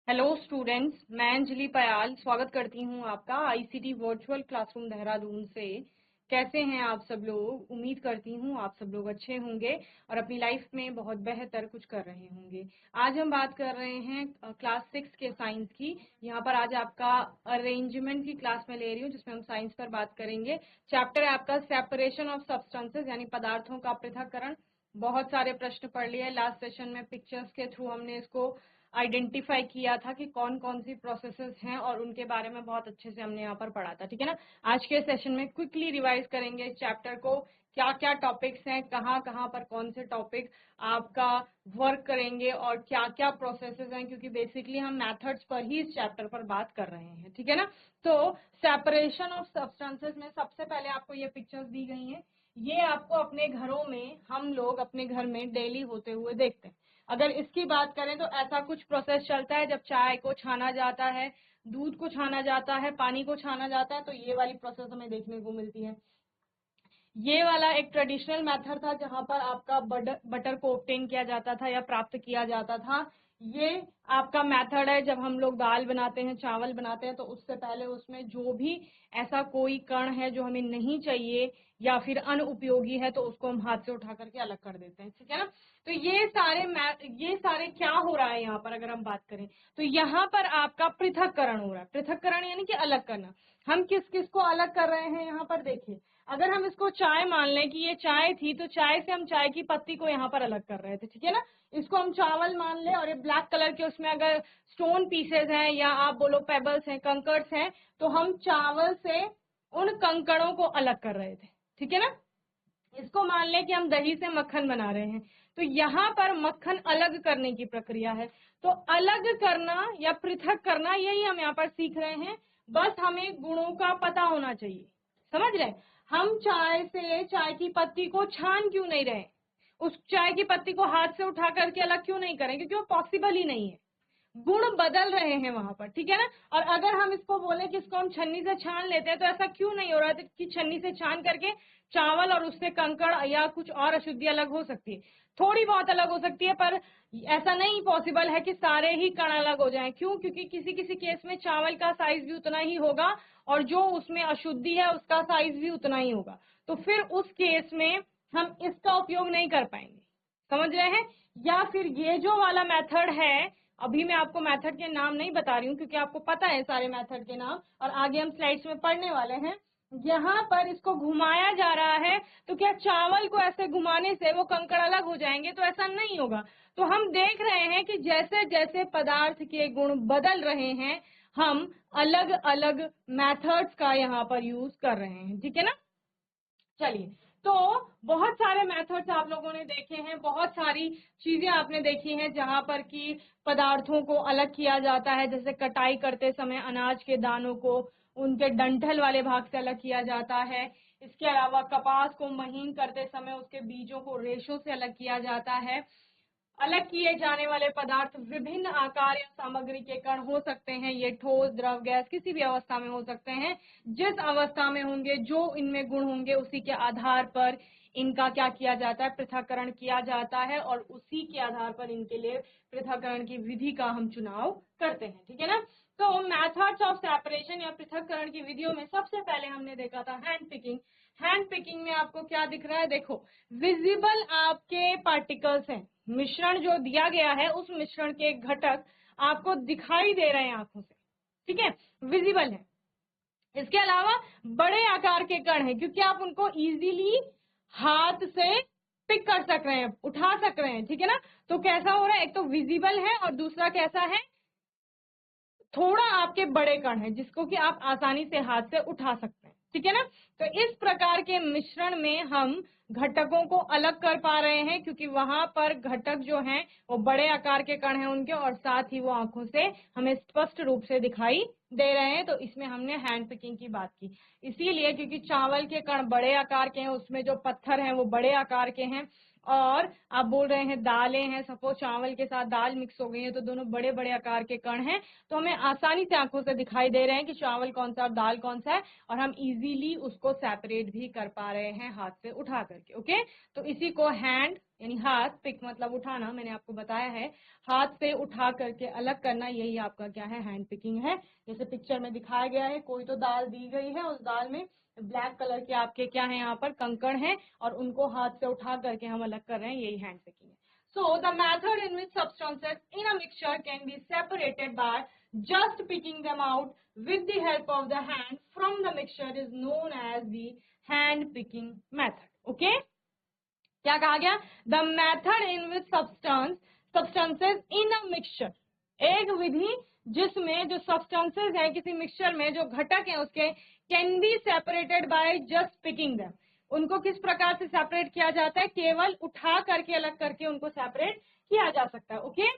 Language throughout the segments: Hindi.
हेलो स्टूडेंट्स, मैं अंजलि पयाल स्वागत करती हूं आपका आईसीटी वर्चुअल क्लासरूम देहरादून से। कैसे हैं आप सब लोग? उम्मीद करती हूं आप सब लोग अच्छे होंगे और अपनी लाइफ में बहुत बेहतर कुछ कर रहे होंगे। आज हम बात कर रहे हैं क्लास 6 के साइंस की। यहाँ पर आज आपका अरेंजमेंट की क्लास में ले रही हूँ, जिसमें हम साइंस पर बात करेंगे। चैप्टर है आपका सेपरेशन ऑफ सब्सटेंसेस, यानी पदार्थों का पृथक्करण। बहुत सारे प्रश्न पढ़ लिए लास्ट सेशन में, पिक्चर्स के थ्रू हमने इसको आइडेंटिफाई किया था कि कौन कौन सी प्रोसेसेस हैं और उनके बारे में बहुत अच्छे से हमने यहाँ पर पढ़ा था। ठीक है ना। आज के सेशन में क्विकली रिवाइज करेंगे इस चैप्टर को, क्या क्या टॉपिक्स हैं, कहाँ कहाँ पर कौन से टॉपिक आपका वर्क करेंगे और क्या क्या प्रोसेसेस हैं, क्योंकि बेसिकली हम मेथड्स पर ही इस चैप्टर पर बात कर रहे हैं। ठीक है ना। तो सेपरेशन ऑफ सब्सटेंसेस में सबसे पहले आपको ये पिक्चर्स दी गई हैं। ये आपको अपने घरों में, हम लोग अपने घर में डेली होते हुए देखते हैं। अगर इसकी बात करें तो ऐसा कुछ प्रोसेस चलता है जब चाय को छाना जाता है, दूध को छाना जाता है, पानी को छाना जाता है, तो ये वाली प्रोसेस हमें देखने को मिलती है। ये वाला एक ट्रेडिशनल मेथड था जहां पर आपका बटर को ऑब्टेन किया जाता था या प्राप्त किया जाता था। ये आपका मेथड है जब हम लोग दाल बनाते हैं, चावल बनाते हैं, तो उससे पहले उसमें जो भी ऐसा कोई कण है जो हमें नहीं चाहिए या फिर अनुपयोगी है, तो उसको हम हाथ से उठा करके अलग कर देते हैं। ठीक है ना। तो ये सारे क्या हो रहा है यहाँ पर, अगर हम बात करें तो यहाँ पर आपका पृथक्करण हो रहा है। पृथक्करण यानी कि अलग करना। हम किस किस को अलग कर रहे हैं यहाँ पर देखिए। अगर हम इसको चाय मान लें कि ये चाय थी, तो चाय से हम चाय की पत्ती को यहाँ पर अलग कर रहे थे। ठीक है ना। इसको हम चावल मान ले और ये ब्लैक कलर के उसमें अगर स्टोन पीसेज हैं या आप बोलो पेबल्स हैं, कंकर्स हैं, तो हम चावल से उन कंकड़ों को अलग कर रहे थे। ठीक है ना। इसको मान लें कि हम दही से मक्खन बना रहे हैं, तो यहाँ पर मक्खन अलग करने की प्रक्रिया है। तो अलग करना या पृथक करना, यही हम यहाँ पर सीख रहे हैं। बस हमें गुणों का पता होना चाहिए। समझ रहे? हम चाय से चाय की पत्ती को छान क्यों नहीं रहे, उस चाय की पत्ती को हाथ से उठा करके अलग क्यों नहीं करें, क्योंकि वो पॉसिबल ही नहीं है। गुण बदल रहे हैं वहां पर। ठीक है ना। और अगर हम इसको बोले कि इसको हम छन्नी से छान लेते हैं, तो ऐसा क्यों नहीं हो रहा है कि छन्नी से छान करके चावल और उससे कंकड़ या कुछ और अशुद्धि अलग हो सकती है, थोड़ी बहुत अलग हो सकती है, पर ऐसा नहीं पॉसिबल है कि सारे ही कण अलग हो जाएं। क्यों? क्योंकि किसी किसी केस में चावल का साइज भी उतना ही होगा और जो उसमें अशुद्धि है उसका साइज भी उतना ही होगा। तो फिर उस केस में हम इसका उपयोग नहीं कर पाएंगे। समझ रहे हैं? या फिर ये जो वाला मेथड है, अभी मैं आपको मेथड के नाम नहीं बता रही हूँ क्योंकि आपको पता है सारे मेथड के नाम, और आगे हम स्लाइड्स में पढ़ने वाले हैं। यहाँ पर इसको घुमाया जा रहा है, तो क्या चावल को ऐसे घुमाने से वो कंकड़ अलग हो जाएंगे? तो ऐसा नहीं होगा। तो हम देख रहे हैं कि जैसे जैसे पदार्थ के गुण बदल रहे हैं, हम अलग अलग मेथड्स का यहाँ पर यूज कर रहे हैं। ठीक है ना। चलिए, तो बहुत सारे मेथड्स आप लोगों ने देखे हैं, बहुत सारी चीजें आपने देखी हैं जहां पर कि पदार्थों को अलग किया जाता है। जैसे कटाई करते समय अनाज के दानों को उनके डंठल वाले भाग से अलग किया जाता है। इसके अलावा कपास को महीन करते समय उसके बीजों को रेशों से अलग किया जाता है। अलग किए जाने वाले पदार्थ विभिन्न आकार या सामग्री के कण हो सकते हैं। ये ठोस, द्रव, गैस किसी भी अवस्था में हो सकते हैं। जिस अवस्था में होंगे, जो इनमें गुण होंगे, उसी के आधार पर इनका क्या किया जाता है, पृथक्करण किया जाता है, और उसी के आधार पर इनके लिए पृथक्करण की विधि का हम चुनाव करते हैं। ठीक है ना। तो मेथड्स ऑफ सेपरेशन या पृथक्करण की विधियों में सबसे पहले हमने देखा था हैंड पिकिंग। हैंड पिकिंग में आपको क्या दिख रहा है? देखो, विजिबल आपके पार्टिकल्स हैं। मिश्रण जो दिया गया है, उस मिश्रण के घटक आपको दिखाई दे रहे हैं आंखों से। ठीक है, विजिबल है। इसके अलावा बड़े आकार के कण हैं, क्योंकि आप उनको इजीली हाथ से पिक कर सक रहे हैं, उठा सक रहे हैं। ठीक है ना। तो कैसा हो रहा है? एक तो विजिबल है और दूसरा कैसा है, थोड़ा आपके बड़े कण है जिसको कि आप आसानी से हाथ से उठा सकते हैं। ठीक है ना। तो इस प्रकार के मिश्रण में हम घटकों को अलग कर पा रहे हैं, क्योंकि वहां पर घटक जो हैं वो बड़े आकार के कण हैं उनके, और साथ ही वो आंखों से हमें स्पष्ट रूप से दिखाई दे रहे हैं। तो इसमें हमने हैंड पिकिंग की बात की, इसीलिए क्योंकि चावल के कण बड़े आकार के हैं, उसमें जो पत्थर हैं वो बड़े आकार के हैं, और आप बोल रहे हैं दालें हैं, सपोज चावल के साथ दाल मिक्स हो गई है, तो दोनों बड़े बड़े आकार के कण हैं, तो हमें आसानी से आंखों से दिखाई दे रहे हैं कि चावल कौन सा और दाल कौन सा है, और हम इजीली उसको सेपरेट भी कर पा रहे हैं हाथ से उठा करके। ओके, तो इसी को हैंड यानी हाथ, पिक मतलब उठाना, मैंने आपको बताया है हाथ से उठा करके अलग करना, यही आपका क्या है, हैंड पिकिंग है। जैसे पिक्चर में दिखाया गया है, कोई तो दाल दी गई है, उस दाल में ब्लैक कलर के आपके क्या है यहाँ पर कंकड़ हैं और उनको हाथ से उठा करके हम अलग कर रहे हैं, यही हैंड पिकिंग है। So the method in which substances in a mixture can be separated by just picking them out with the help of the hand from the mixture is known as the hand picking method. Okay? क्या कहा गया? The method in which substances in a mixture, एक विधि जिसमें जो substances है किसी मिक्सचर में, जो घटक है उसके, can be separated by just picking them, उनको किस प्रकार से सेपरेट किया जाता है? केवल उठा करके अलग करके उनको सेपरेट किया जा सकता है। Okay,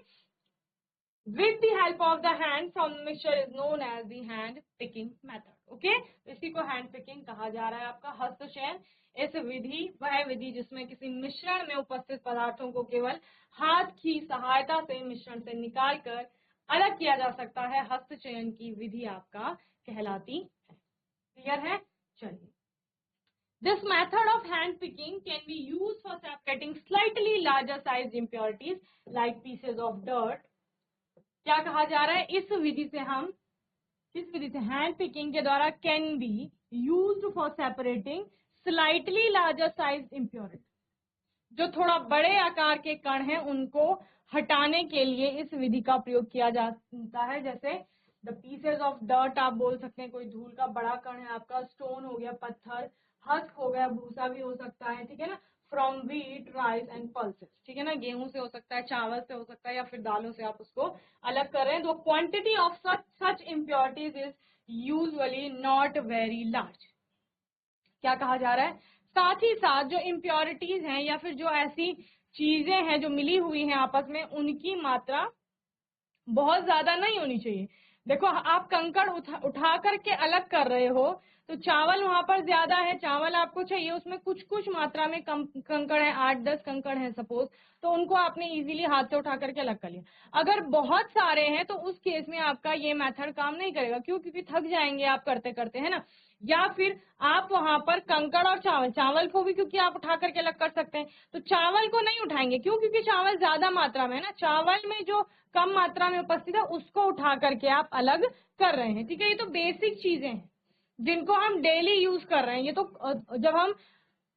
with the help of the hand from mixture is known as the hand picking method. Okay, इसी को हैंड पिकिंग कहा जा रहा है। आपका हस्तचयन इस विधि, वह विधि जिसमें किसी मिश्रण में उपस्थित पदार्थों को केवल हाथ की सहायता से मिश्रण से निकाल कर अलग किया जा सकता है, हस्तचयन की विधि आपका कहलाती है। क्लियर है? चलिए, this method of hand picking can be used for separating slightly larger sized impurities like pieces of dirt. क्या कहा जा रहा है? इस विधि से हम, किस विधि से? हैंड पिकिंग के द्वारा can be used for separating slightly larger sized impurities, जो थोड़ा बड़े आकार के कण हैं उनको हटाने के लिए इस विधि का प्रयोग किया जाता है। जैसे द पीसेज ऑफ डर्ट आप बोल सकते हैं, कोई धूल का बड़ा कण है आपका, स्टोन हो गया, पत्थर, हस्क हो गया, भूसा भी हो सकता है, ठीक है ना, from wheat, rice and pulses, ठीक है ना, गेहूं से हो सकता है, चावल से हो सकता है, या फिर दालों से आप उसको अलग कर रहे हैं। तो quantity of such impurities is usually not very large. क्या कहा जा रहा है? साथ ही साथ जो इम्प्योरिटीज हैं या फिर जो ऐसी चीजें हैं जो मिली हुई हैं आपस में, उनकी मात्रा बहुत ज्यादा नहीं होनी चाहिए। देखो, आप कंकड़ उठा करके अलग कर रहे हो तो चावल वहां पर ज्यादा है, चावल आपको चाहिए, उसमें कुछ कुछ मात्रा में कम कंकड़ है, 8-10 कंकड़ है सपोज, तो उनको आपने इजीली हाथ से उठा करके अलग कर लिया। अगर बहुत सारे हैं तो उस केस में आपका ये मेथड काम नहीं करेगा। क्यों? क्योंकि थक जाएंगे आप करते करते, है ना। या फिर आप वहां पर कंकड़ और चावल को भी, क्योंकि आप उठा करके अलग कर सकते हैं, तो चावल को नहीं उठाएंगे। क्यों? क्योंकि चावल ज्यादा मात्रा में है ना, चावल में जो कम मात्रा में उपस्थित है उसको उठा करके आप अलग कर रहे हैं। ठीक है, ये तो बेसिक चीजें हैं जिनको हम डेली यूज कर रहे हैं। ये तो जब हम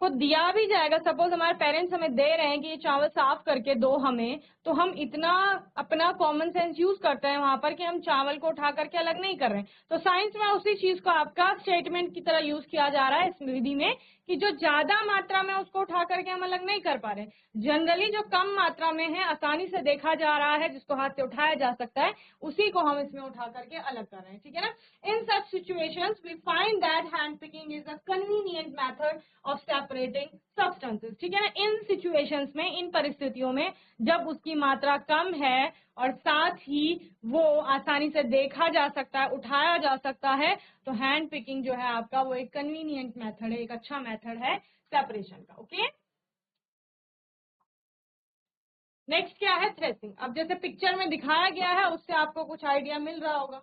को दिया भी जाएगा, सपोज हमारे पेरेंट्स हमें दे रहे हैं कि ये चावल साफ करके दो हमें, तो हम इतना अपना कॉमन सेंस यूज करते हैं वहां पर कि हम चावल को उठा करके अलग नहीं कर रहे हैं। तो साइंस में उसी चीज को आपका स्टेटमेंट की तरह यूज किया जा रहा है इस विधि में, कि जो ज्यादा मात्रा में उसको उठा करके हम अलग नहीं कर पा रहे, जनरली जो कम मात्रा में है, आसानी से देखा जा रहा है, जिसको हाथ से उठाया जा सकता है, उसी को हम इसमें उठा करके अलग कर रहे हैं। ठीक है ना। In such situations we find that hand picking is a convenient method of separating substances. ठीक है ना। इन सिचुएशंस में, इन परिस्थितियों में जब उसकी मात्रा कम है और साथ ही वो आसानी से देखा जा सकता है, उठाया जा सकता है, तो हैंड पिकिंग जो है आपका वो एक कन्वीनियंट मेथड है, एक अच्छा मेथड है सेपरेशन का। ओके, नेक्स्ट क्या है? थ्रेसिंग। अब जैसे पिक्चर में दिखाया गया है उससे आपको कुछ आइडिया मिल रहा होगा।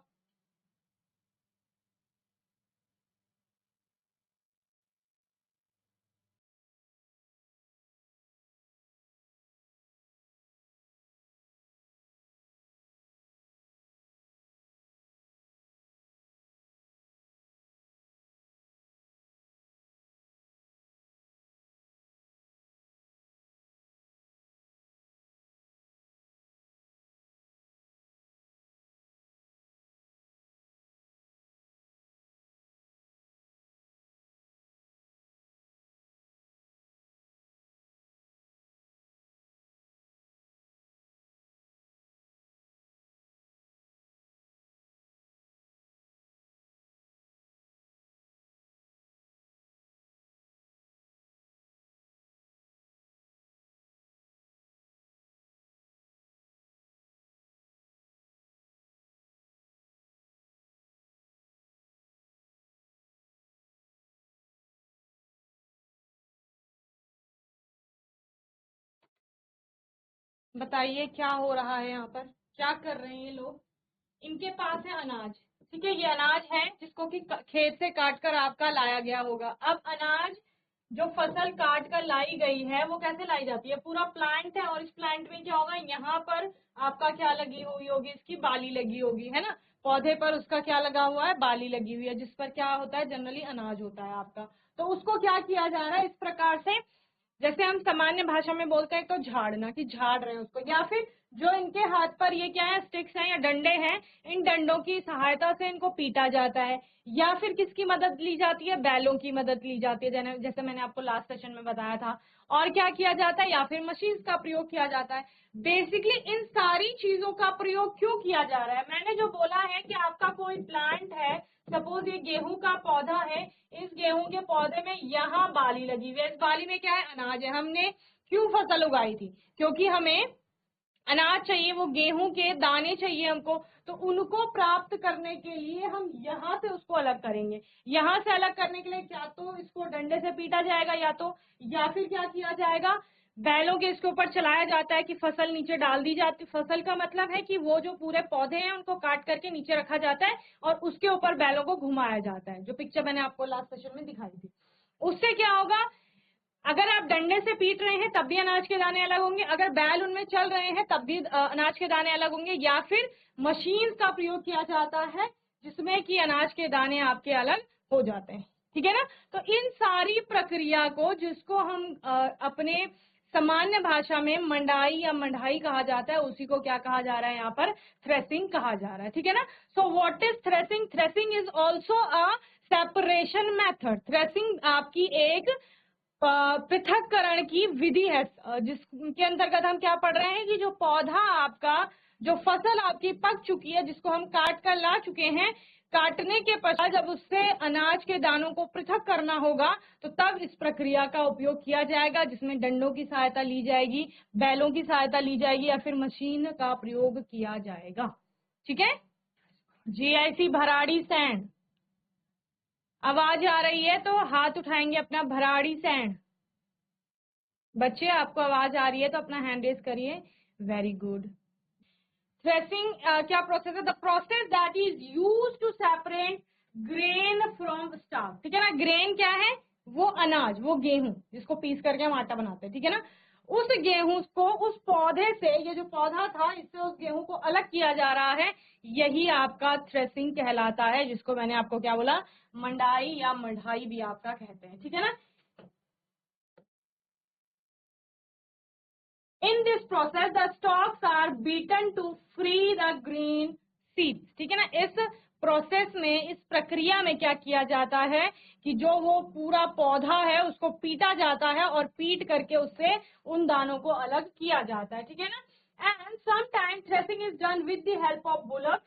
बताइए क्या हो रहा है यहाँ पर, क्या कर रहे हैं ये लोग? इनके पास है अनाज, ठीक है, ये अनाज है जिसको कि खेत से काट कर आपका लाया गया होगा। अब अनाज जो फसल काट कर लाई गई है वो कैसे लाई जाती है, पूरा प्लांट है और इस प्लांट में क्या होगा, यहाँ पर आपका क्या लगी हुई होगी, इसकी बाली लगी होगी, है ना। पौधे पर उसका क्या लगा हुआ है, बाली लगी हुई है, जिस पर क्या होता है, जनरली अनाज होता है आपका। तो उसको क्या किया जा रहा है इस प्रकार से, जैसे हम सामान्य भाषा में बोलते हैं तो झाड़ना, कि झाड़ रहे हैं उसको, या फिर जो इनके हाथ पर ये क्या है, स्टिक्स हैं या डंडे हैं, इन डंडों की सहायता से इनको पीटा जाता है, या फिर किसकी मदद ली जाती है, बैलों की मदद ली जाती है, जैसे मैंने आपको लास्ट सेशन में बताया था। और क्या किया जाता है, या फिर मशीन का प्रयोग किया जाता है। बेसिकली इन सारी चीजों का प्रयोग क्यों किया जा रहा है, मैंने जो बोला है कि आपका कोई प्लांट है, सपोज ये गेहूं का पौधा है, इस गेहूं के पौधे में यहाँ बाली लगी हुई है, इस बाली में क्या है, अनाज है। हमने क्यों फसल उगाई थी, क्योंकि हमें अनाज चाहिए, वो गेहूं के दाने चाहिए हमको, तो उनको प्राप्त करने के लिए हम यहाँ से उसको अलग करेंगे। यहाँ से अलग करने के लिए क्या तो इसको डंडे से पीटा जाएगा, या फिर क्या किया जाएगा, बैलों के इसके ऊपर चलाया जाता है कि फसल नीचे डाल दी जाती। फसल का मतलब है कि वो जो पूरे पौधे हैं उनको काट करके नीचे रखा जाता है और उसके ऊपर बैलों को घुमाया जाता है, जो पिक्चर मैंने आपको लास्ट सेशन में दिखाई थी। उससे क्या होगा, अगर आप डंडे से पीट रहे हैं तब भी अनाज के दाने अलग होंगे, अगर बैल उनमें चल रहे हैं तब भी अनाज के दाने अलग होंगे, या फिर मशीन का प्रयोग किया जाता है जिसमें कि अनाज के दाने आपके अलग हो जाते हैं, ठीक है ना। तो इन सारी प्रक्रिया को, जिसको हम अपने सामान्य भाषा में मंडाई या मंडाई कहा जाता है, उसी को क्या कहा जा रहा है, यहाँ पर थ्रेसिंग कहा जा रहा है, ठीक है ना। So what is threshing, threshing is also a separation method. Threshing आपकी एक पृथक्करण की विधि है, जिसके अंतर्गत हम क्या पढ़ रहे हैं कि जो पौधा आपका, जो फसल आपकी पक चुकी है, जिसको हम काट कर ला चुके हैं, काटने के पश्चात जब उससे अनाज के दानों को पृथक करना होगा तो तब इस प्रक्रिया का उपयोग किया जाएगा, जिसमें डंडों की सहायता ली जाएगी, बैलों की सहायता ली जाएगी, या फिर मशीन का प्रयोग किया जाएगा, ठीक है। जीआईसी भराड़ी सैंड, आवाज आ रही है तो हाथ उठाएंगे अपना, भराड़ी सैंड। बच्चे आपको आवाज आ रही है तो अपना हैंड रेज करिए, वेरी गुड। थ्रेसिंग क्या प्रोसेस है, the process that is use to separate grain from starch, ठीक है ना। ग्रेन क्या है, वो अनाज, वो गेहूं जिसको पीस करके हम आटा बनाते हैं, ठीक है ना। उस गेहूं को उस पौधे से, ये जो पौधा था इससे उस गेहूं को अलग किया जा रहा है, यही आपका थ्रेसिंग कहलाता है, जिसको मैंने आपको क्या बोला, मंडाई या मढ़ाई भी आपका कहते हैं, ठीक है ना। In this process, the stalks are beaten to free the green seeds, ठीक है ना। इस प्रोसेस में, इस प्रक्रिया में क्या किया जाता है कि जो वो पूरा पौधा है उसको पीटा जाता है और पीट करके उससे उन दानों को अलग किया जाता है, ठीक है ना। And sometime threshing is done with the help of bullocks,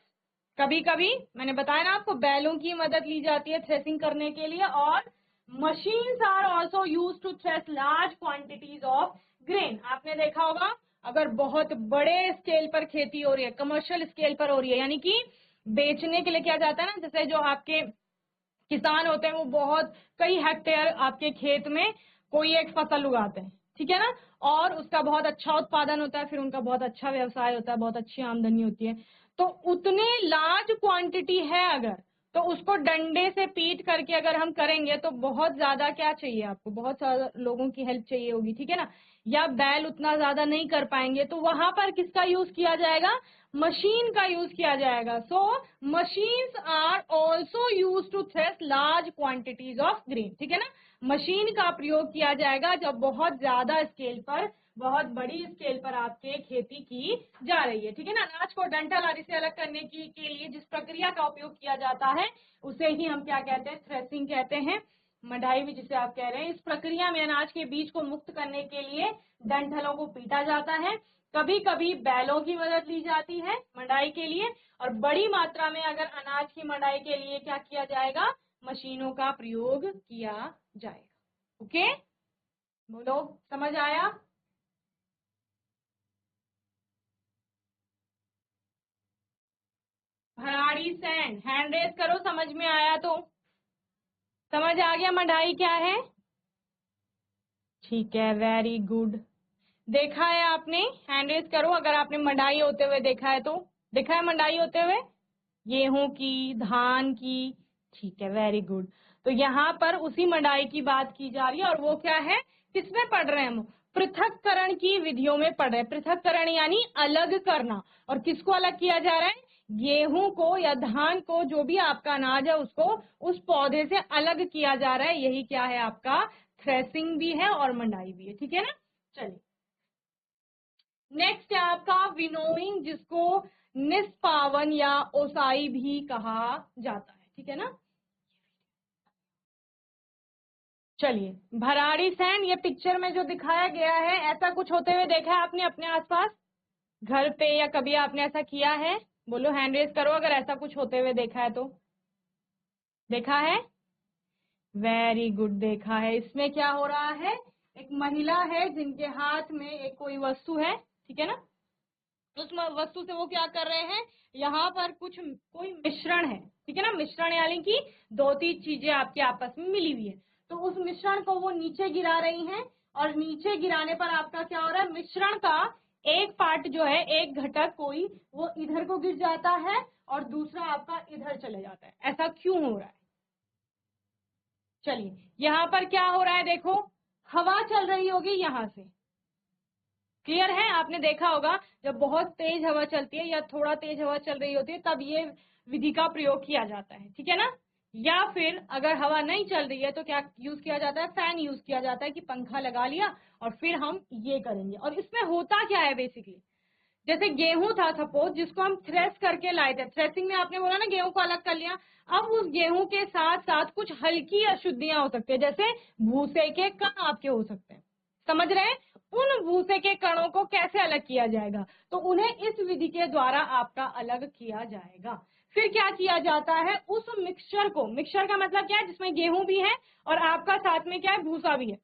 कभी कभी मैंने बताया ना आपको, बैलों की मदद ली जाती है थ्रेसिंग करने के लिए, और machines are also use to thresh large quantities of grain. आपने देखा होगा, अगर बहुत बड़े स्केल पर खेती हो रही है, कमर्शियल स्केल पर हो रही है, यानी कि बेचने के लिए किया जाता है ना, जैसे जो आपके किसान होते हैं वो बहुत कई हेक्टेयर आपके खेत में कोई एक फसल उगाते हैं, ठीक है ना, और उसका बहुत अच्छा उत्पादन होता है, फिर उनका बहुत अच्छा व्यवसाय होता है, बहुत अच्छी आमदनी होती है। तो उतने लार्ज क्वांटिटी है अगर, तो उसको डंडे से पीट करके अगर हम करेंगे तो बहुत ज्यादा क्या चाहिए आपको, बहुत सारे लोगों की हेल्प चाहिए होगी, ठीक है ना, या बैल उतना ज्यादा नहीं कर पाएंगे, तो वहां पर किसका यूज किया जाएगा, मशीन का यूज किया जाएगा। So machines are also use to thresh large quantities of grain, ठीक है ना। मशीन का प्रयोग किया जाएगा जब बहुत ज्यादा स्केल पर, बहुत बड़ी स्केल पर आपके खेती की जा रही है, ठीक है ना। अनाज को डंठल आदि से अलग करने के लिए जिस प्रक्रिया का उपयोग किया जाता है उसे ही हम क्या कहते हैं, थ्रेसिंग कहते हैं, मढ़ाई भी जिसे आप कह रहे हैं। इस प्रक्रिया में अनाज के बीज को मुक्त करने के लिए डंठलों को पीटा जाता है, कभी कभी बैलों की मदद ली जाती है मढ़ाई के लिए, और बड़ी मात्रा में अगर अनाज की मढ़ाई के लिए क्या किया जाएगा, मशीनों का प्रयोग किया जाएगा। ओके, बोलो, समझ आया। भराड़ी सैंड, हैंड रेज करो समझ में आया तो, समझ आ गया मढ़ाई क्या है, ठीक है, वेरी गुड। देखा है आपने, हैंड रेज करो अगर आपने मंडाई होते हुए देखा है तो, देखा है मंडाई होते हुए गेहूं की, धान की, ठीक है, वेरी गुड। तो यहाँ पर उसी मंडाई की बात की जा रही है, और वो क्या है, किसमें पढ़ रहे हैं हम, पृथक्करण की विधियों में पढ़ रहे हैं। पृथक्करण यानी अलग करना, और किसको अलग किया जा रहा है, गेहूं को या धान को, जो भी आपका अनाज है उसको उस पौधे से अलग किया जा रहा है। यही क्या है आपका थ्रेसिंग भी है और मंडाई भी है, ठीक है ना। चलिए नेक्स्ट है आपका विनोइंग, जिसको निष्पावन या ओसाई भी कहा जाता है, ठीक है ना। चलिए भराड़ी सैंड, ये पिक्चर में जो दिखाया गया है, ऐसा कुछ होते हुए देखा है आपने अपने आसपास घर पे, या कभी आपने ऐसा किया है, बोलो हैंड रेज करो अगर ऐसा कुछ होते हुए देखा है तो। देखा है, वेरी गुड, देखा है। इसमें क्या हो रहा है, एक महिला है जिनके हाथ में एक कोई वस्तु है, ठीक है ना। उस वस्तु से वो क्या कर रहे हैं, यहाँ पर कुछ कोई मिश्रण है, ठीक है ना। मिश्रण यानी कि दो तीन चीजें आपके आपस में मिली हुई है, तो उस मिश्रण को वो नीचे गिरा रही हैं, और नीचे गिराने पर आपका क्या हो रहा है, मिश्रण का एक पार्ट जो है, एक घटक कोई, वो इधर को गिर जाता है और दूसरा आपका इधर चले जाता है। ऐसा क्यों हो रहा है, चलिए यहाँ पर क्या हो रहा है, देखो हवा चल रही होगी यहाँ से, क्लियर है। आपने देखा होगा जब बहुत तेज हवा चलती है या थोड़ा तेज हवा चल रही होती है, तब ये विधि का प्रयोग किया जाता है, ठीक है ना। या फिर अगर हवा नहीं चल रही है तो क्या यूज किया जाता है, फैन यूज किया जाता है, कि पंखा लगा लिया और फिर हम ये करेंगे। और इसमें होता क्या है बेसिकली, जैसे गेहूं था सपोज, जिसको हम थ्रेस करके लाए थे, थ्रेसिंग में आपने बोला ना गेहूं को अलग कर लिया, अब उस गेहूं के साथ साथ कुछ हल्की अशुद्धियां हो सकती है, जैसे भूसे के कण आपके हो सकते हैं, समझ रहे हैं। उन भूसे के कणों को कैसे अलग किया जाएगा, तो उन्हें इस विधि के द्वारा आपका अलग किया जाएगा। फिर क्या किया जाता है, उस मिक्सचर को, मिक्सचर का मतलब क्या है, जिसमें गेहूं भी है और आपका साथ में क्या है, भूसा भी है,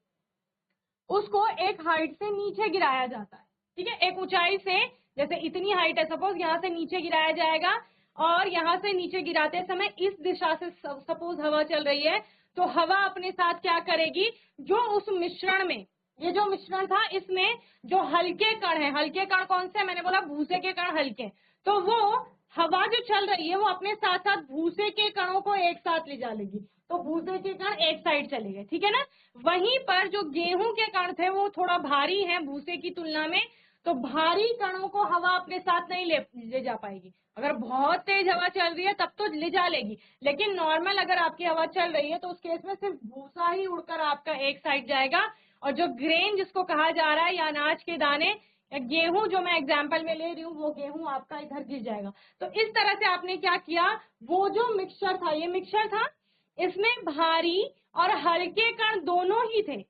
उसको एक हाइट से नीचे गिराया जाता है, ठीक है। एक ऊंचाई से, जैसे इतनी हाइट है सपोज, यहाँ से नीचे गिराया जाएगा, और यहाँ से नीचे गिराते समय इस दिशा से सपोज हवा चल रही है, तो हवा अपने साथ क्या करेगी, जो उस मिश्रण में, ये जो मिश्रण था इसमें जो हल्के कण है, हल्के कण कौन से, मैंने बोला भूसे के कण हल्के, तो वो हवा जो चल रही है वो अपने साथ साथ भूसे के कणों को एक साथ ले जा लेगी, तो भूसे के कण एक साइड चले गए, ठीक है ना। वहीं पर जो गेहूं के कण थे वो थोड़ा भारी हैं भूसे की तुलना में, तो भारी कणों को हवा अपने साथ नहीं ले जा पाएगी। अगर बहुत तेज हवा चल रही है तब तो ले जा लेगी, लेकिन नॉर्मल अगर आपकी हवा चल रही है तो उस केस में सिर्फ भूसा ही उड़कर आपका एक साइड जाएगा, और जो ग्रेन जिसको कहा जा रहा है, या अनाज के दाने या गेहूं जो मैं एग्जाम्पल में ले रही हूँ, वो गेहूं आपका इधर गिर जाएगा। तो इस तरह से आपने क्या किया, वो जो मिक्सचर था, ये मिक्सचर था, इसमें भारी और हल्के कण दोनों ही थे,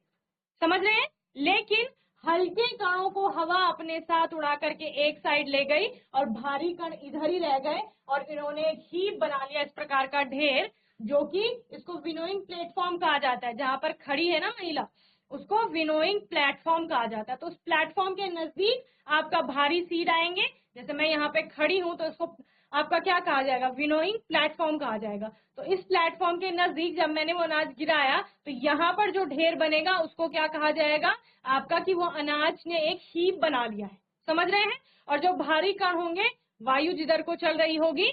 समझ रहे हैं, लेकिन हल्के कणों को हवा अपने साथ उड़ा करके एक साइड ले गई और भारी कण इधर ही रह गए, और इन्होंने एक हीप बना लिया, इस प्रकार का ढेर, जो कि इसको विनोइंग प्लेटफॉर्म कहा जाता है। जहां पर खड़ी है ना महिला, उसको विनोइंग प्लेटफॉर्म कहा जाता है। तो उस प्लेटफॉर्म के नजदीक आपका भारी सीड आएंगे, जैसे मैं यहाँ पे खड़ी हूं तो इसको आपका क्या कहा जाएगा, विनोइंग प्लेटफॉर्म कहा जाएगा। तो इस प्लेटफॉर्म के नजदीक जब मैंने वो अनाज गिराया, तो यहाँ पर जो ढेर बनेगा उसको क्या कहा जाएगा आपका, कि वो अनाज ने एक हीप बना लिया है, समझ रहे हैं। और जो भारी कण होंगे, वायु जिधर को चल रही होगी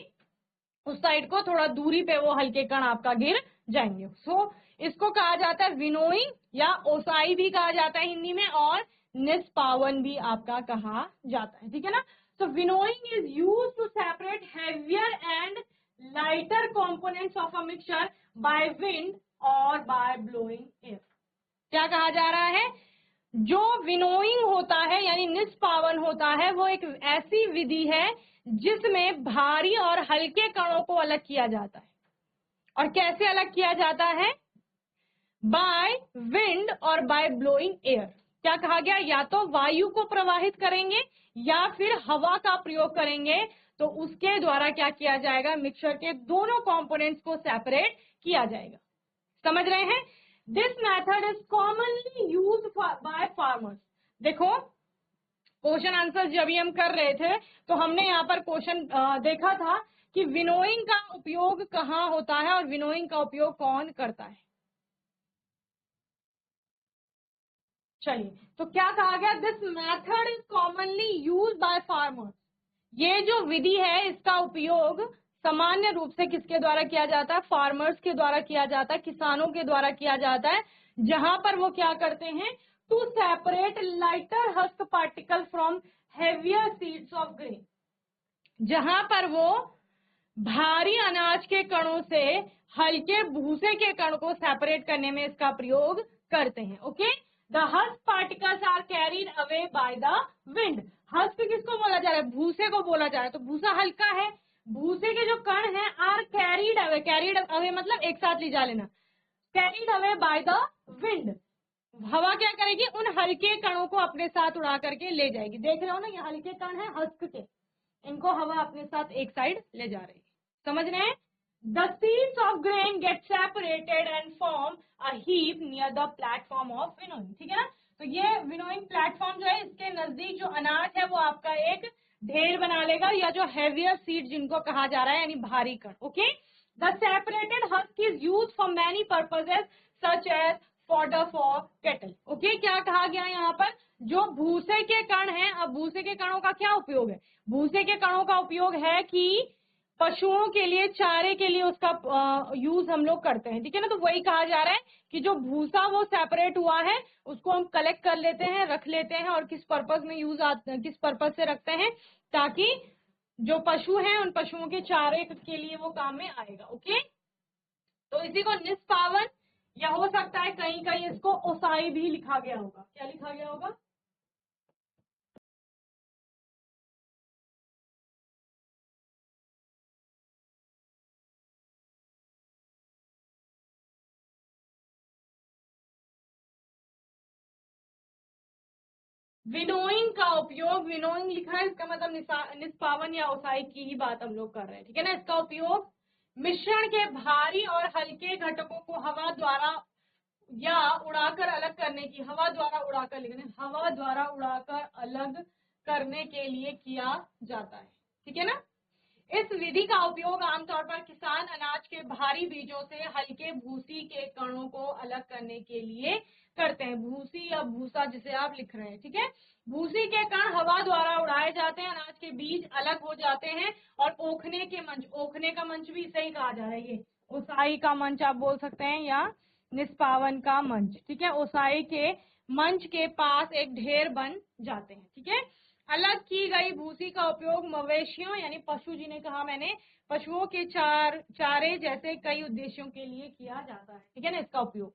उस साइड को थोड़ा दूरी पे वो हल्के कण आपका गिर जाएंगे। सो इसको कहा जाता है विनोइंग, या ओसाई भी कहा जाता है हिंदी में, और निष्पावन भी आपका कहा जाता है, ठीक है ना। So winnowing is used to separate heavier and lighter components of a mixture by wind or by blowing air. क्या कहा जा रहा है, जो विनोइंग होता है यानी निष्पावन होता है, वो एक ऐसी विधि है जिसमें भारी और हल्के कणों को अलग किया जाता है। और कैसे अलग किया जाता है, बाय विंड और बाय ब्लोइंग एयर। क्या कहा गया, या तो वायु को प्रवाहित करेंगे या फिर हवा का प्रयोग करेंगे, तो उसके द्वारा क्या किया जाएगा, मिक्सचर के दोनों कंपोनेंट्स को सेपरेट किया जाएगा, समझ रहे हैं। This method is commonly used by farmers. देखो क्वेश्चन आंसर जब हम कर रहे थे तो हमने यहाँ पर क्वेश्चन देखा था कि विनोइंग का उपयोग कहाँ होता है और विनोइंग का उपयोग कौन करता है। चलिए, तो क्या कहा गया, this method is commonly use by farmers. ये जो विधि है इसका उपयोग सामान्य रूप से किसके द्वारा किया जाता है? फार्मर्स के द्वारा किया जाता है, किसानों के द्वारा किया जाता है, जहां पर वो क्या करते हैं? To separate lighter husk particle from heavier seeds of grain, जहां पर वो भारी अनाज के कणों से हल्के भूसे के कण को सेपरेट करने में इसका प्रयोग करते हैं। Okay, the husk particles are carried away by the wind. Husk किसको बोला जा रहा है? भूसे को बोला जा रहा है। तो भूसा हल्का है, भूसे के जो कण हैं आर कैरीड अवे मतलब एक साथ ले जा लेना, carried away by the wind. हवा क्या करेगी? उन हल्के कणों को अपने साथ उड़ा करके ले जाएगी। देख रहे हो ना, ये हल्के कण है हस्क के, इनको हवा अपने साथ एक साइड ले जा रही है। समझ रहे हैं? The seeds of grain get separated and form a heap near the platform of winnowing. ठीक है ना? तो ये विनोइंग प्लेटफॉर्म जो है, इसके नजदीक जो अनाज है वो आपका एक ढेर बना लेगा, या जो हैवियर सीड जिनको कहा जा रहा है, यानी भारी कण। Okay, the separated husk is use for many purposes such as fodder for cattle. Okay, क्या कहा गया यहाँ पर? जो भूसे के कण हैं, अब भूसे के कणों का क्या उपयोग है? भूसे के कणों का उपयोग है कि पशुओं के लिए, चारे के लिए उसका यूज हम लोग करते हैं। ठीक है ना? तो वही कहा जा रहा है कि जो भूसा वो सेपरेट हुआ है, उसको हम कलेक्ट कर लेते हैं, रख लेते हैं, और किस पर्पज में किस पर्पज से रखते हैं? ताकि जो पशु हैं उन पशुओं के चारे के लिए वो काम में आएगा। ओके, तो इसी को निष्पावन, या हो सकता है कहीं कहीं इसको ओसाई भी लिखा गया होगा। क्या लिखा गया होगा? विनोइंग का उपयोग, विनोइंग लिखा है, इसका मतलब निष्पावन या ओसाई की ही बात हम लोग कर रहे हैं। ठीक है ना? इसका उपयोग मिश्रण के भारी और हल्के घटकों को हवा द्वारा या उड़ाकर अलग करने की, हवा द्वारा उड़ाकर लिखने, हवा द्वारा उड़ाकर अलग करने के लिए किया जाता है। ठीक है ना? इस विधि का उपयोग आमतौर पर किसान अनाज के भारी बीजों से हल्के भूसी के कणों को अलग करने के लिए करते हैं। भूसी या भूसा जिसे आप लिख रहे हैं। ठीक है, भूसी के कण हवा द्वारा उड़ाए जाते हैं, अनाज के बीज अलग हो जाते हैं, और ओखने के मंच, ओखने का मंच भी इसे ही कहा जा रहा है। ये ओसाई का मंच आप बोल सकते हैं, या निष्पावन का मंच। ठीक है, ओसाई के मंच के पास एक ढेर बन जाते हैं। ठीक है, अलग की गई भूसी का उपयोग मवेशियों, यानी पशु, जिन्हें कहा मैंने, पशुओं के चारे जैसे कई उद्देश्यों के लिए किया जाता है। ठीक है ना? इसका उपयोग,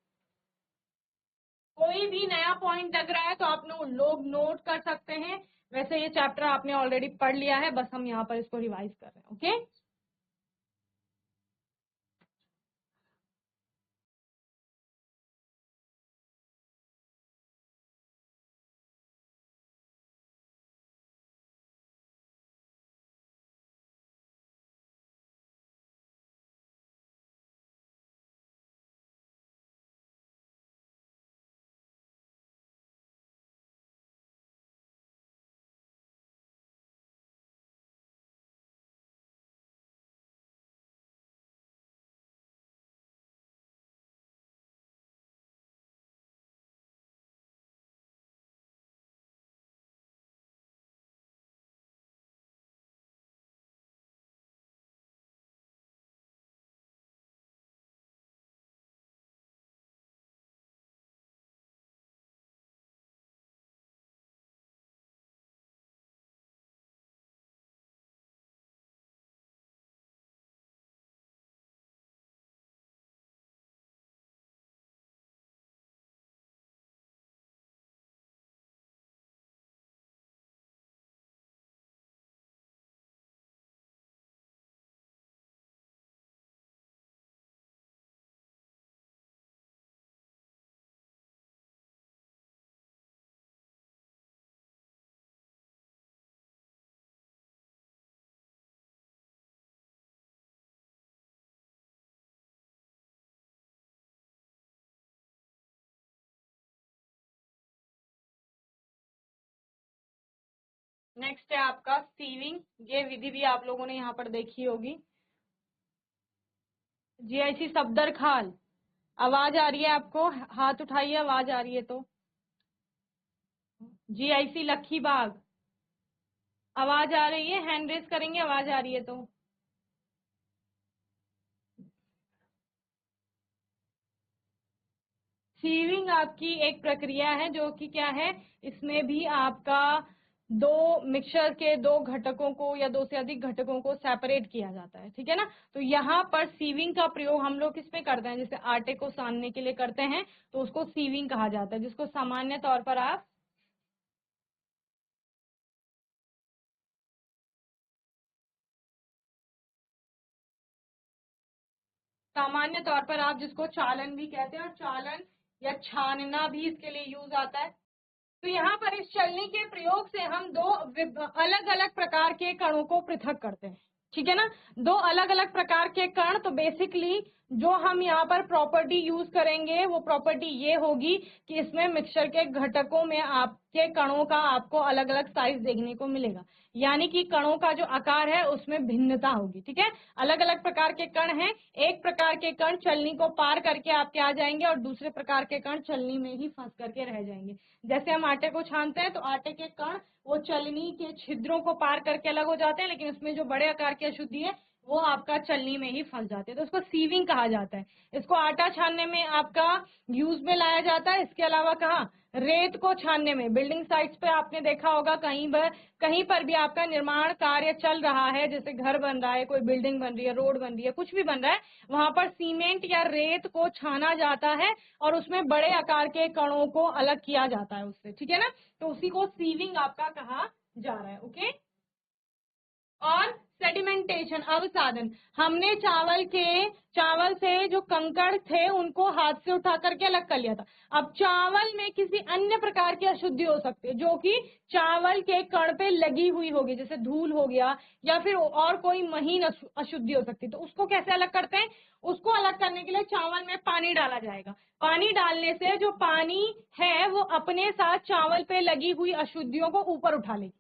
कोई भी नया पॉइंट लग रहा है तो आप लोग नोट कर सकते हैं। वैसे ये चैप्टर आपने ऑलरेडी पढ़ लिया है, बस हम यहाँ पर इसको रिवाइज कर रहे हैं। ओके, नेक्स्ट है आपका सीविंग। ये विधि भी आप लोगों ने यहाँ पर देखी होगी। जीआईसी सफदर खाल, आवाज आ रही है आपको? हाथ उठाइए, आवाज आ रही है तो। जीआईसी लखी बाग, आवाज आ रही है? हैंड रेस करेंगे, आवाज आ रही है तो। सीविंग आपकी एक प्रक्रिया है जो कि क्या है, इसमें भी आपका दो मिक्सचर के दो घटकों को या दो से अधिक घटकों को सेपरेट किया जाता है, ठीक है ना। तो यहाँ पर सीविंग का प्रयोग हम लोग किस में करते हैं, जैसे आटे को सानने के लिए करते हैं तो उसको सीविंग कहा जाता है, जिसको सामान्य तौर पर आप जिसको चालन भी कहते हैं, और चालन या छानना भी इसके लिए यूज आता है। तो यहाँ पर इस चलनी के प्रयोग से हम दो अलग अलग प्रकार के कणों को पृथक करते हैं, ठीक है ना। दो अलग अलग प्रकार के कण, तो बेसिकली जो हम यहाँ पर प्रॉपर्टी यूज करेंगे वो प्रॉपर्टी ये होगी कि इसमें मिक्सचर के घटकों में आपके कणों का आपको अलग अलग साइज देखने को मिलेगा, यानी कि कणों का जो आकार है उसमें भिन्नता होगी, ठीक है। अलग अलग प्रकार के कण हैं, एक प्रकार के कण चलनी को पार करके आपके आ जाएंगे और दूसरे प्रकार के कण चलनी में ही फंस करके रह जाएंगे। जैसे हम आटे को छानते हैं तो आटे के कण वो चलनी के छिद्रों को पार करके अलग हो जाते हैं, लेकिन उसमें जो बड़े आकार की अशुद्धि है वो आपका चलनी में ही फंस जाते हैं, तो उसको सीविंग कहा जाता है। इसको आटा छानने में आपका यूज में लाया जाता है। इसके अलावा कहाँ, रेत को छानने में, बिल्डिंग साइट्स पे आपने देखा होगा कहीं पर भी आपका निर्माण कार्य चल रहा है, जैसे घर बन रहा है, कोई बिल्डिंग बन रही है, रोड बन रही है, कुछ भी बन रहा है, वहां पर सीमेंट या रेत को छाना जाता है और उसमें बड़े आकार के कणों को अलग किया जाता है उससे, ठीक है ना। तो उसी को सीविंग आपका कहा जा रहा है, ओके। और सेडिमेंटेशन, अवसादन, हमने चावल से जो कंकड़ थे उनको हाथ से उठा करके अलग कर लिया था। अब चावल में किसी अन्य प्रकार की अशुद्धि हो सकती है जो कि चावल के कण पे लगी हुई होगी, जैसे धूल हो गया या फिर और कोई महीन अशुद्धि हो सकती है। तो उसको कैसे अलग करते हैं, उसको अलग करने के लिए चावल में पानी डाला जाएगा। पानी डालने से जो पानी है वो अपने साथ चावल पे लगी हुई अशुद्धियों को ऊपर उठा लेगी,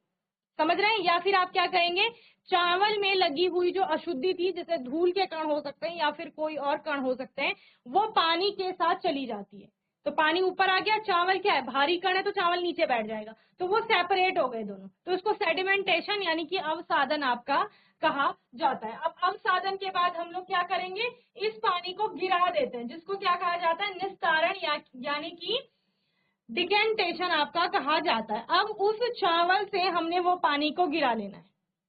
समझ रहे हैं। या फिर आप क्या कहेंगे, चावल में लगी हुई जो अशुद्धि थी, जैसे धूल के कण हो सकते हैं या फिर कोई और कण हो सकते हैं, वो पानी के साथ चली जाती है। तो पानी ऊपर आ गया, चावल क्या है, भारी कण है, तो चावल नीचे बैठ जाएगा, तो वो सेपरेट हो गए दोनों। तो इसको सेडिमेंटेशन यानी कि अवसादन आपका कहा जाता है। अब अवसादन के बाद हम लोग क्या करेंगे, इस पानी को गिरा देते हैं, जिसको क्या कहा जाता है, निस्तारण यानी कि डिकेंटेशन आपका कहा जाता है। अब उस चावल से हमने वो पानी को गिरा लेना है,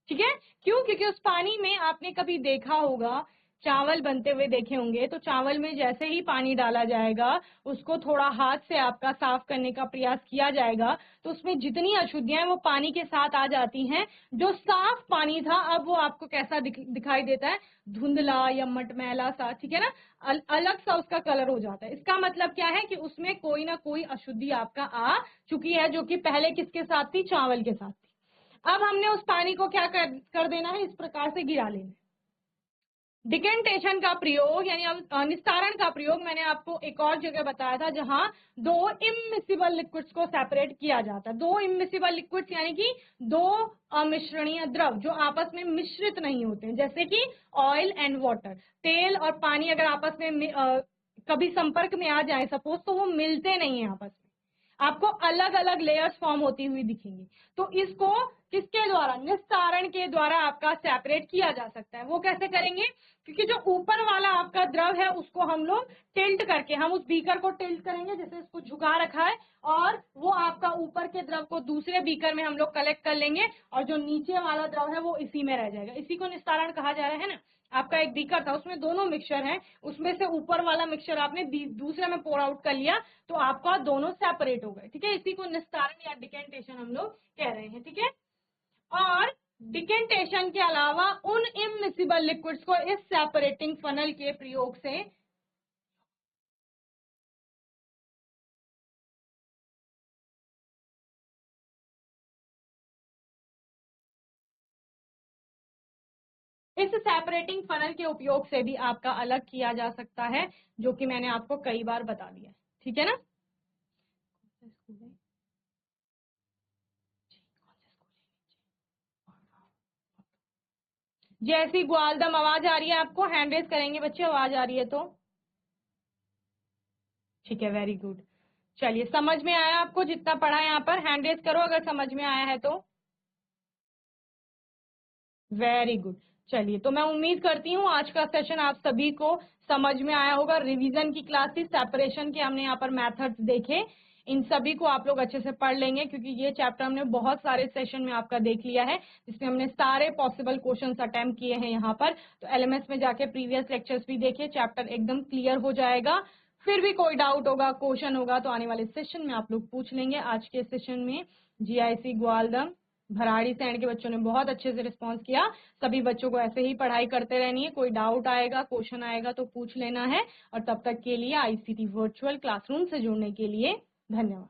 ठीक है। क्यों, क्योंकि उस पानी में आपने कभी देखा होगा, चावल बनते हुए देखे होंगे, तो चावल में जैसे ही पानी डाला जाएगा उसको थोड़ा हाथ से आपका साफ करने का प्रयास किया जाएगा, तो उसमें जितनी अशुद्धियां हैं वो पानी के साथ आ जाती हैं। जो साफ पानी था अब वो आपको कैसा दिखाई देता है, धुंधला या मटमैला सा, ठीक है ना, अलग सा उसका कलर हो जाता है। इसका मतलब क्या है कि उसमें कोई ना कोई अशुद्धि आपका आ चुकी है, जो कि पहले किसके साथ थी, चावल के साथ थी। अब हमने उस पानी को क्या कर देना है, इस प्रकार से गिरा लेना है। डिकेंटेशन का प्रयोग यानी निस्तारण का प्रयोग मैंने आपको एक और जगह बताया था, जहां दो इमिसिबल लिक्विड्स को सेपरेट किया जाता है। दो इमिसिबल लिक्विड्स यानी कि दो अमिश्रणीय द्रव जो आपस में मिश्रित नहीं होते हैं, जैसे कि ऑयल एंड वाटर, तेल और पानी अगर आपस में कभी संपर्क में आ जाए सपोज, तो वो मिलते नहीं है आपस में, आपको अलग अलग लेयर्स फॉर्म होती हुई दिखेंगी। तो इसको किसके द्वारा, निस्तारण के द्वारा आपका सेपरेट किया जा सकता है। वो कैसे करेंगे, क्योंकि जो ऊपर वाला आपका द्रव है उसको हम लोग टिल्ट करके, हम उस बीकर को टिल्ट करेंगे, जैसे इसको झुका रखा है, और वो आपका ऊपर के द्रव को दूसरे बीकर में हम लोग कलेक्ट कर लेंगे, और जो नीचे वाला द्रव है वो इसी में रह जाएगा। इसी को निस्तारण कहा जा रहा है ना। आपका एक बीकर था, उसमें दोनों मिक्सचर हैं, उसमें से ऊपर वाला मिक्सचर आपने दूसरे में पोर आउट कर लिया, तो आपका दोनों सेपरेट हो गए, ठीक है। इसी को निस्तारण या डिकेंटेशन हम लोग कह रहे हैं, ठीक है। और डिकेंटेशन के अलावा उन इमिसिबल लिक्विड्स को इस सेपरेटिंग फनल के प्रयोग से इस सेपरेटिंग फनल के उपयोग से भी आपका अलग किया जा सकता है, जो कि मैंने आपको कई बार बता दिया, ठीक है ना। जैसी ग्वालदम आवाज आ रही है आपको, हैंड रेज करेंगे बच्चे, आवाज आ रही है तो, ठीक है, वेरी गुड। चलिए, समझ में आया आपको जितना पढ़ा है, यहाँ पर हैंड रेज करो अगर समझ में आया है तो, वेरी गुड। चलिए, तो मैं उम्मीद करती हूँ आज का सेशन आप सभी को समझ में आया होगा। रिवीजन की क्लासेस, सेपरेशन के हमने यहाँ पर मेथड्स देखे, इन सभी को आप लोग अच्छे से पढ़ लेंगे क्योंकि ये चैप्टर हमने बहुत सारे सेशन में आपका देख लिया है, जिसमें हमने सारे पॉसिबल क्वेश्चंस अटेम्प्ट किए हैं यहाँ पर। तो एलएमएस में जाके प्रीवियस लेक्चर्स भी देखिए, चैप्टर एकदम क्लियर हो जाएगा। फिर भी कोई डाउट होगा, क्वेश्चन होगा तो आने वाले सेशन में आप लोग पूछ लेंगे। आज के सेशन में जीआईसी ग्वालदम भराड़ी सैंड के बच्चों ने बहुत अच्छे से रिस्पॉन्स किया। सभी बच्चों को ऐसे ही पढ़ाई करते रहनी है, कोई डाउट आएगा, क्वेश्चन आएगा तो पूछ लेना है। और तब तक के लिए आईसीटी वर्चुअल क्लासरूम से जुड़ने के लिए धन्यवाद।